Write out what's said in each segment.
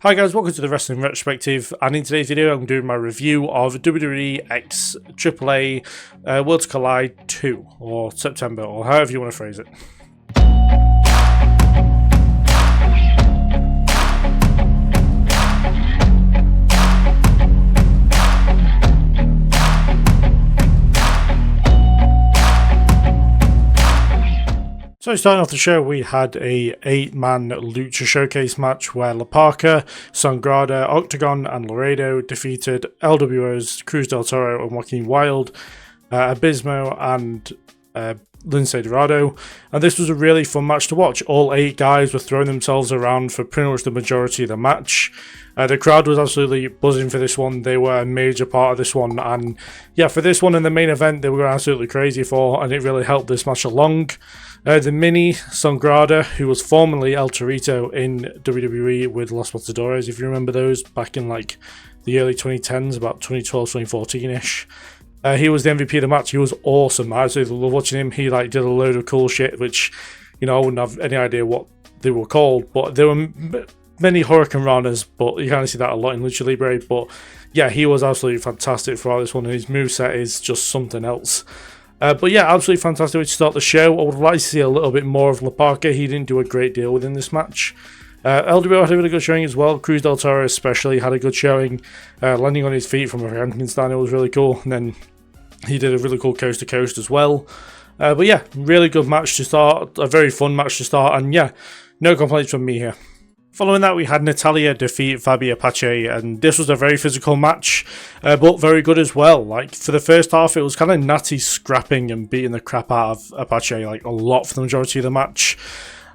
Hi guys, welcome to the Wrestling Retrospective, and in today's video I'm doing my review of WWE X AAA Worlds Collide 2, or September, or however you want to phrase it. So starting off the show, we had a 8-man Lucha Showcase match where La Parca, Sangrada, Octagon and Laredo defeated LWO's Cruz del Toro and Joaquin Wilde, Abismo and Lince Dorado, and this was a really fun match to watch. All 8 guys were throwing themselves around for pretty much the majority of the match. The crowd was absolutely buzzing for this one. They were a major part of this one, and yeah, for this one in the main event they were absolutely crazy for, and it really helped this match along. The mini Sangrada, who was formerly El Torito in WWE with Los Matadores, if you remember those back in like the early 2010s, about 2012, 2014-ish. He was the MVP of the match. He was awesome. I absolutely love watching him. He did a load of cool shit, which, I wouldn't have any idea what they were called, but there were many Hurricane Ranas, but you kind of see that a lot in Lucha Libre. But yeah, he was absolutely fantastic throughout this one, and his moveset is just something else. But yeah, absolutely fantastic way to start the show. I would like to see a little bit more of La Parca. He didn't do a great deal within this match. LWO had a really good showing as well. Cruz del Toro especially had a good showing, landing on his feet from a Frankenstein. It was really cool, and then he did a really cool coast to coast as well. But yeah, really good match to start, a very fun match to start, and yeah, no complaints from me here. Following that, we had Natalya defeat Fabi Apache, and this was a very physical match, but very good as well. For the first half, it was kind of Natty scrapping and beating the crap out of Apache, a lot for the majority of the match.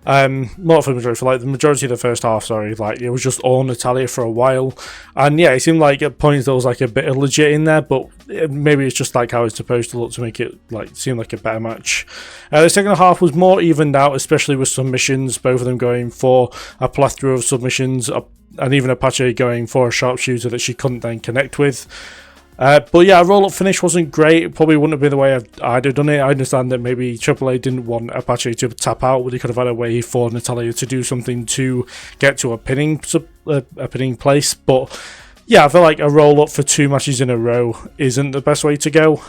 Not for the majority, for the majority of the first half, sorry. It was just all Natalya for a while, and yeah, it seemed like at points there was a bit of legit in there, but maybe it's just how it's supposed to look to make it seem like a better match. The second half was more evened out, especially with submissions, both of them going for a plethora of submissions, and even Apache going for a sharpshooter that she couldn't then connect with. But yeah, a roll-up finish wasn't great. It probably wouldn't have been the way I'd have done it. I understand that maybe AAA didn't want Apache to tap out, but they could have had a way for Natalya to do something to get to a pinning place. But yeah, I feel like a roll-up for 2 matches in a row isn't the best way to go.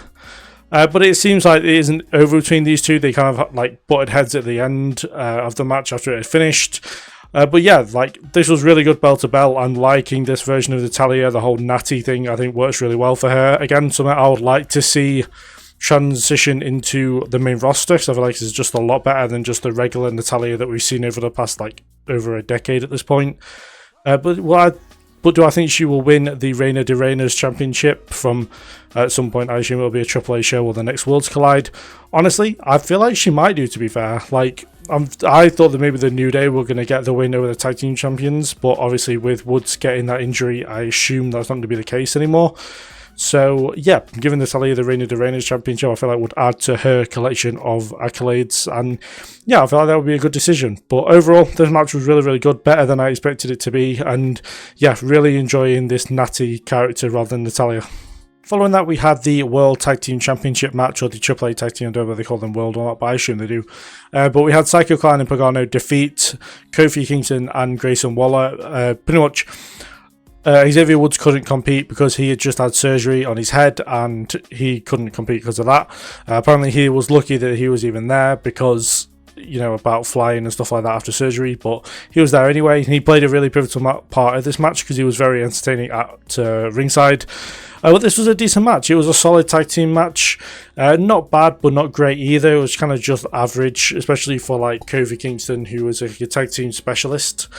But it seems like it isn't over between these two. They kind of butted heads at the end of the match after it had finished. But yeah, this was really good bell to bell. I'm liking this version of Natalya. The whole Natty thing, I think, works really well for her. Again, something I would like to see transition into the main roster, because I feel like it's just a lot better than just the regular Natalya that we've seen over the past, over a decade at this point. But do I think she will win the Reina de Reinas Championship from, at some point, I assume it'll be a AAA show or the next Worlds Collide? Honestly, I feel like she might do, to be fair. I thought that maybe the New Day were going to get the win over the Tag Team Champions, but obviously with Woods getting that injury, I assume that's not going to be the case anymore. So yeah, giving Natalya the Reina de Reinas Championship, I feel like would add to her collection of accolades, and yeah, I feel like that would be a good decision. But overall, this match was really, really good, better than I expected it to be, and yeah, really enjoying this Natty character rather than Natalya. Following that, we had the World Tag Team Championship match, or the AAA Tag Team, I don't know whether they call them World or not, but I assume they do. But we had Psycho Clown and Pagano defeat Kofi Kingston and Grayson Waller. Pretty much, Xavier Woods couldn't compete because he had just had surgery on his head, and he couldn't compete because of that. Apparently, he was lucky that he was even there because, about flying and stuff like that after surgery, but he was there anyway, and he played a really pivotal part of this match because he was very entertaining at ringside. But this was a decent match. It was a solid tag team match. Not bad, but not great either. It was kind of just average, especially for Kofi Kingston, who was a tag team specialist.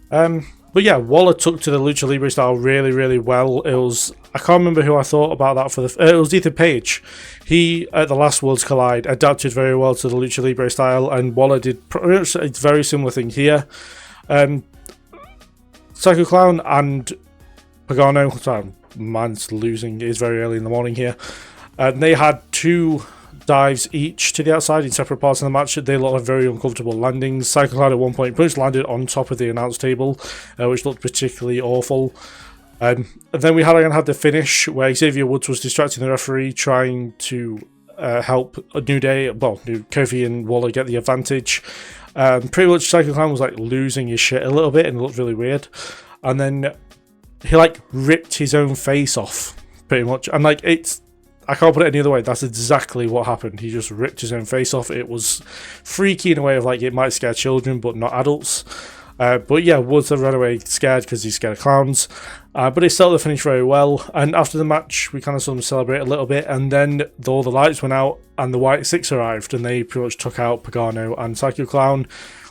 But yeah, Waller took to the Lucha Libre style really, really well. I can't remember who I thought about that for it was Ethan Page. He, at the last Worlds Collide, adapted very well to the Lucha Libre style, and Waller did a very similar thing here. Psycho Clown and Pagano, sorry, man's losing, it is very early in the morning here. They had 2 dives each to the outside in separate parts of the match. They looked very uncomfortable landings. Psycho Clown at one point pretty much landed on top of the announce table, which looked particularly awful. And then we had the finish where Xavier Woods was distracting the referee, trying to help New Day, Kofi and Waller get the advantage. Pretty much Psycho Clown was losing his shit a little bit, and it looked really weird. and then he like ripped his own face off, pretty much. And like, I can't put it any other way. That's exactly what happened. He just ripped his own face off. It was freaky in a way of like, it might scare children, but not adults. But yeah, Woods ran away scared because he's scared of clowns. But he started the finish very well. And after the match, we kind of saw them celebrate a little bit. And then all the lights went out and the White Six arrived. And they pretty much took out Pagano and Psycho Clown.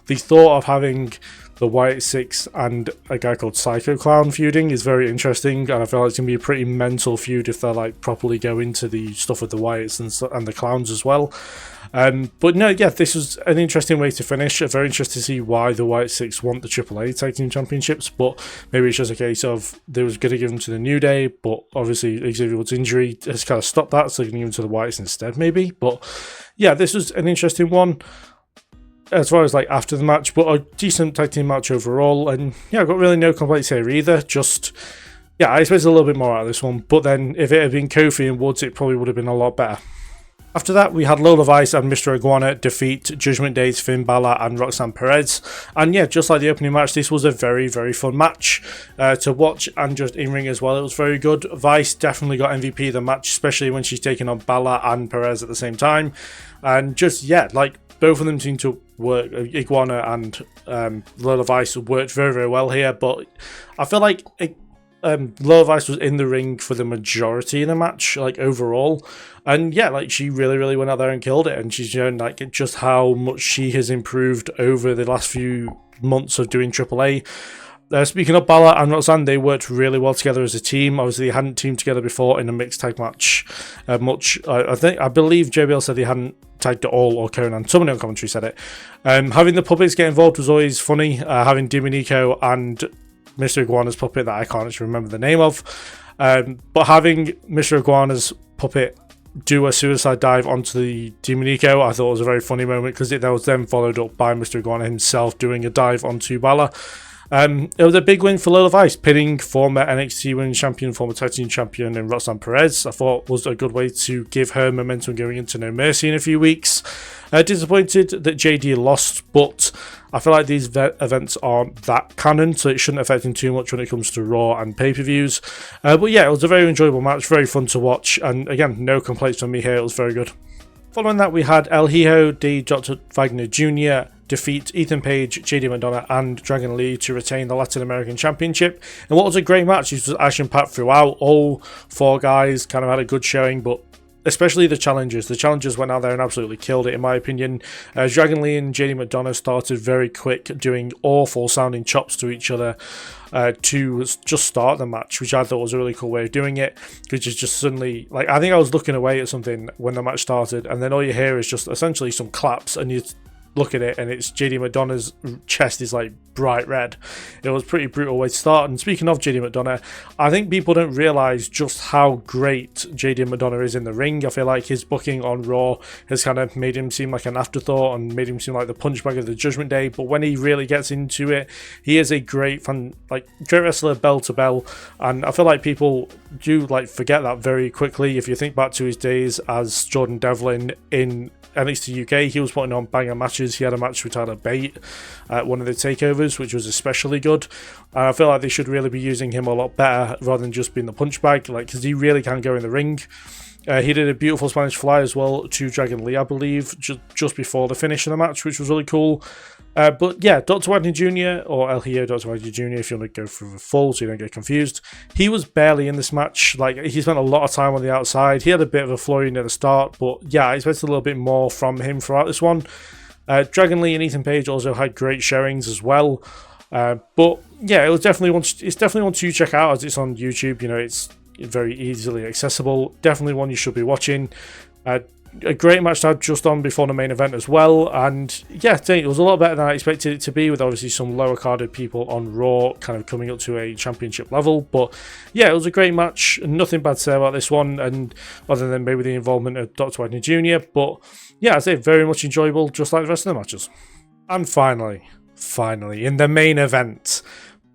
The thought of having the White Six and a guy called Psycho Clown feuding is very interesting, and I feel like it's going to be a pretty mental feud if they like properly go into the stuff with the Whites and the Clowns as well. But no, yeah, this was an interesting way to finish. Very interested to see why the White Six want the AAA Tag Team Championships, but maybe it's just a case of they was going to give them to the New Day, but obviously Xavier Woods' injury has kind of stopped that, so they're going to give them to the Whites instead, maybe. But yeah, this was an interesting one as far as like after the match, but a decent tag team match overall. And yeah, I've got really no complaints here either. Just, yeah, I expected a little bit more out of this one, but then if it had been Kofi and Woods, it probably would have been a lot better. After that, we had Lola Vice and Mr. Iguana defeat Judgment Day's Finn Balor and Roxanne Perez. And yeah, just like the opening match, this was a very, very fun match to watch, and just in-ring as well. It was very good. Vice definitely got MVP of the match, especially when she's taking on Balor and Perez at the same time. And just, yeah, like, both of them seem to work. Iguana and Lola Vice worked very, very well here, but I feel like Lola Vice was in the ring for the majority of the match, like overall. And yeah, like she really, really went out there and killed it, and she's shown like just how much she has improved over the last few months of doing AAA. Speaking of Balor and Roxanne, they worked really well together as a team. Obviously, they hadn't teamed together before in a mixed tag match much. I believe JBL said they hadn't tagged at all, or Conan. Somebody on commentary said it. Having the puppets get involved was always funny. Having Dominico and Mr. Iguana's puppet that I can't actually remember the name of. But having Mr. Iguana's puppet do a suicide dive onto the Dominico, I thought was a very funny moment, because that was then followed up by Mr. Iguana himself doing a dive onto Balor. It was a big win for Lola Vice, pinning former NXT Women's Champion, former Tag Team Champion in Roxanne Perez. I thought was a good way to give her momentum going into No Mercy in a few weeks. Disappointed that JD lost, but I feel like these events aren't that canon, so it shouldn't affect him too much when it comes to Raw and pay-per-views. But yeah, it was a very enjoyable match, very fun to watch, and again, no complaints from me here, it was very good. Following that, we had El Hijo de Dr. Wagner Jr. defeat Ethan Page, JD McDonough, and Dragon Lee to retain the Latin American Championship. And what was a great match. This was action-packed throughout. All four guys kind of had a good showing, but especially the challengers. The challengers went out there and absolutely killed it, in my opinion. Dragon Lee and JD McDonough started very quick, doing awful sounding chops to each other to just start the match, which I thought was a really cool way of doing it, which is just suddenly, like, I think I was looking away at something when the match started, and then all you hear is just essentially some claps, and you look at it and it's JD McDonough's chest is like bright red. It was a pretty brutal way to start. And speaking of JD McDonough, I think people don't realise just how great JD McDonough is in the ring. I feel like his booking on Raw has kind of made him seem like an afterthought and made him seem like the punch bag of the Judgment Day, but when he really gets into it, he is a great great wrestler, bell to bell. And I feel like people do like forget that very quickly. If you think back to his days as Jordan Devlin in NXT UK, he was putting on banger matches. He had a match with Tyler Bate at one of the takeovers, which was especially good. And I feel like they should really be using him a lot better rather than just being the punch bag, like, because he really can go in the ring. He did a beautiful Spanish fly as well to Dragon Lee, I believe, just before the finish of the match, which was really cool. But yeah, Dr. Wagner Jr., or El Hijo Dr. Wagner Jr., if you want to go through the full so you don't get confused, he was barely in this match. Like, he spent a lot of time on the outside. He had a bit of a flurry near the start, but yeah, I expected a little bit more from him throughout this one. Dragon Lee and Ethan Page also had great showings as well. But yeah, it's definitely one to check out, as it's on YouTube. You know, it's very easily accessible. Definitely one you should be watching. A great match to have just on before the main event as well, and yeah, it was a lot better than I expected it to be, with obviously some lower carded people on Raw kind of coming up to a championship level. But yeah, it was a great match, nothing bad to say about this one, and other than maybe the involvement of Dr. Wagner Jr., but yeah, I'd say very much enjoyable, just like the rest of the matches. And finally, in the main event,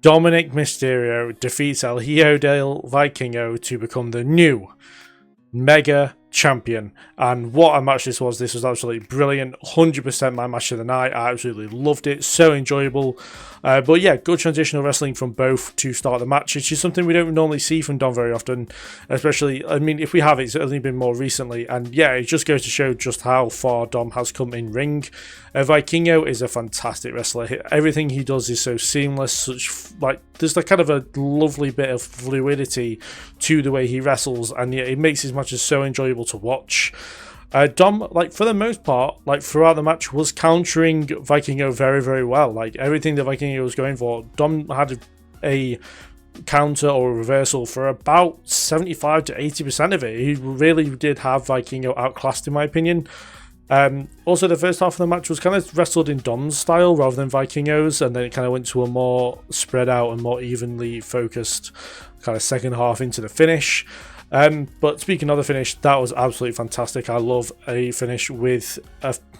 Dominic Mysterio defeats El Hijo del Vikingo to become the new Mega champion. And what a match this was. This was absolutely brilliant. 100% my match of the night. I absolutely loved it. So enjoyable. But yeah, good transitional wrestling from both to start the match, which is something we don't normally see from Dom very often. Especially, I mean, if we have, it's only been more recently. And yeah, it just goes to show just how far Dom has come in ring. Vikingo is a fantastic wrestler. Everything he does is so seamless. There's like kind of a lovely bit of fluidity to the way he wrestles, and yeah, it makes his matches so enjoyable to watch. Dom, like for the most part, like throughout the match, was countering Vikingo very, very well. Like everything that Vikingo was going for, Dom had a counter or a reversal for about 75 to 80% of it. He really did have Vikingo outclassed, in my opinion. Also, the first half of the match was kind of wrestled in Dom's style rather than Vikingo's, and then it kind of went to a more spread out and more evenly focused kind of second half into the finish. But speaking of the finish, that was absolutely fantastic. I love a finish with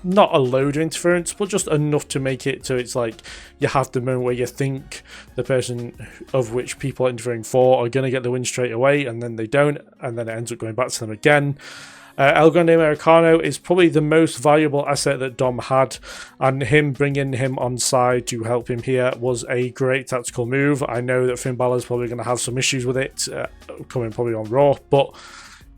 not a load of interference, but just enough to make it so it's like you have the moment where you think the person of which people are interfering for are going to get the win straight away, and then they don't, and then it ends up going back to them again. El Grande Americano is probably the most valuable asset that Dom had, and him bringing him on side to help him here was a great tactical move. I know that Finn Balor's probably going to have some issues with it, coming probably on Raw, but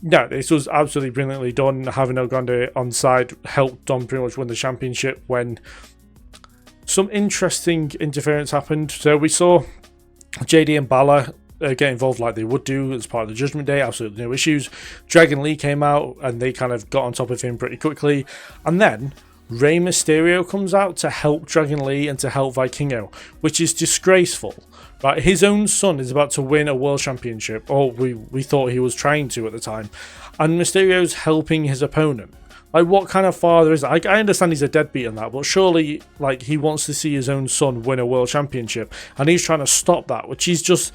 yeah, this was absolutely brilliantly done. Having El Grande on side helped Dom pretty much win the championship when some interesting interference happened. So we saw JD and Balor get involved like they would do as part of the Judgment Day, absolutely no issues. Dragon Lee came out and they kind of got on top of him pretty quickly, and then Rey Mysterio comes out to help Dragon Lee and to help Vikingo, which is disgraceful. Right, his own son is about to win a world championship, or we thought he was trying to at the time, and Mysterio's helping his opponent. Like, what kind of father is that? I understand he's a deadbeat in that, but surely, like, he wants to see his own son win a world championship, and he's trying to stop that, which is just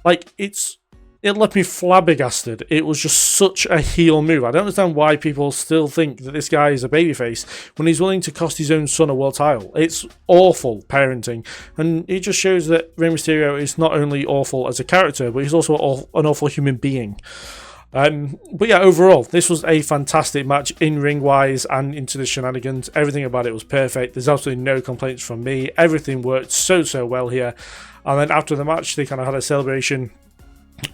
like, it left me flabbergasted. It was just such a heel move. I don't understand why people still think that this guy is a babyface when he's willing to cost his own son a world title. It's awful parenting, and it just shows that Rey Mysterio is not only awful as a character, but he's also an awful human being. But yeah, overall, this was a fantastic match in-ring wise and into the shenanigans. Everything about it was perfect. There's absolutely no complaints from me. Everything worked so well here. And then after the match, they kind of had a celebration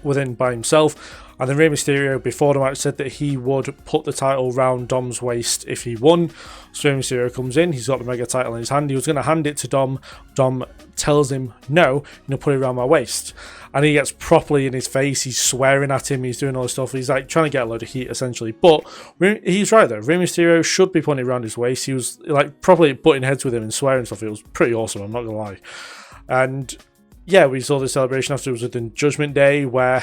within by himself. And then Rey Mysterio, before the match, said that he would put the title round Dom's waist if he won. So Rey Mysterio comes in, he's got the mega title in his hand. He was going to hand it to Dom. Dom tells him, no, put it around my waist. And he gets properly in his face. He's swearing at him. He's doing all this stuff. He's like trying to get a load of heat, essentially. But he's right, though. Rey Mysterio should be putting it around his waist. He was like properly butting heads with him and swearing stuff. It was pretty awesome, I'm not going to lie. And yeah, we saw the celebration afterwards within Judgment Day, where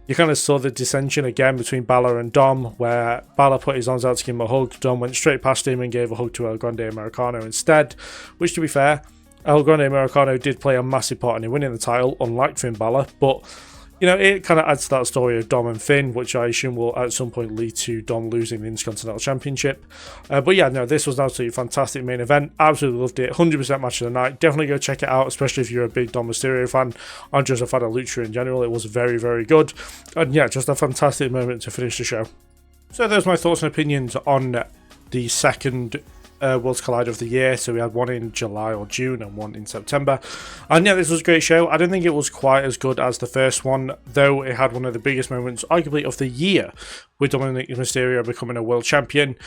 you kind of saw the dissension again between Balor and Dom, where Balor put his arms out to give him a hug. Dom went straight past him and gave a hug to El Grande Americano instead, which, to be fair, El Grande Americano did play a massive part in him winning the title, unlike Finn Balor, but you know, it kind of adds to that story of Dom and Finn, which I assume will at some point lead to Dom losing the Intercontinental Championship. But yeah, no, this was an absolutely fantastic main event. Absolutely loved it. 100% match of the night. Definitely go check it out, especially if you're a big Dom Mysterio fan and just a fan of Lucha in general. It was very, very good. And yeah, just a fantastic moment to finish the show. So those are my thoughts and opinions on the second Worlds Collide of the year. So we had one in July or June and one in September, and yeah, this was a great show. I don't think it was quite as good as the first one, though it had one of the biggest moments arguably of the year with Dominic Mysterio becoming a world champion.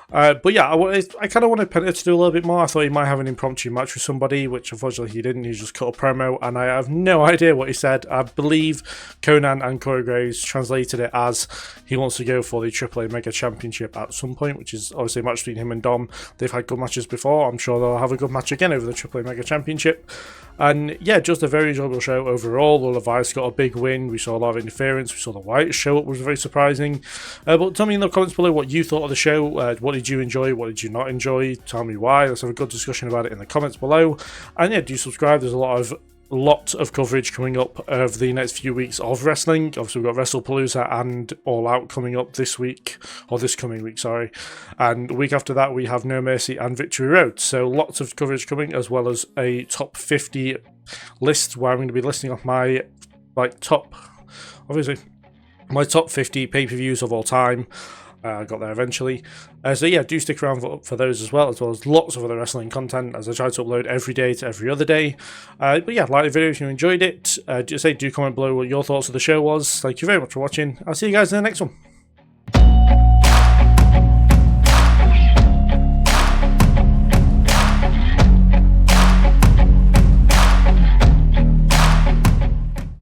But yeah, I kind of wanted Penta to do a little bit more. I thought he might have an impromptu match with somebody, which unfortunately he didn't. He just cut a promo, and I have no idea what he said. I believe Conan and Corey Graves translated it as he wants to go for the AAA Mega Championship at some point, which is obviously a match between him and Dom. They've had good matches before. I'm sure they'll have a good match again over the AAA Mega Championship. And yeah, just a very enjoyable show overall. The Levi's got a big win. We saw a lot of interference. We saw the White show up, which was very surprising. But tell me in the comments below what you thought of the show. What did you enjoy? What did you not enjoy? Tell me why. Let's have a good discussion about it in the comments below. And yeah, do subscribe. There's a lot of coverage coming up over the next few weeks of wrestling. Obviously, we've got WrestlePalooza and All Out coming up this week, or this coming week, sorry. And the week after that, we have No Mercy and Victory Road. So lots of coverage coming, as well as a top 50 list where I'm going to be listing off my top 50 pay-per-views of all time. I got there eventually. So yeah, do stick around for those as well as lots of other wrestling content, as I try to upload every day to every other day. But yeah, like the video if you enjoyed it. Do comment below what your thoughts of the show was. Thank you very much for watching. I'll see you guys in the next one.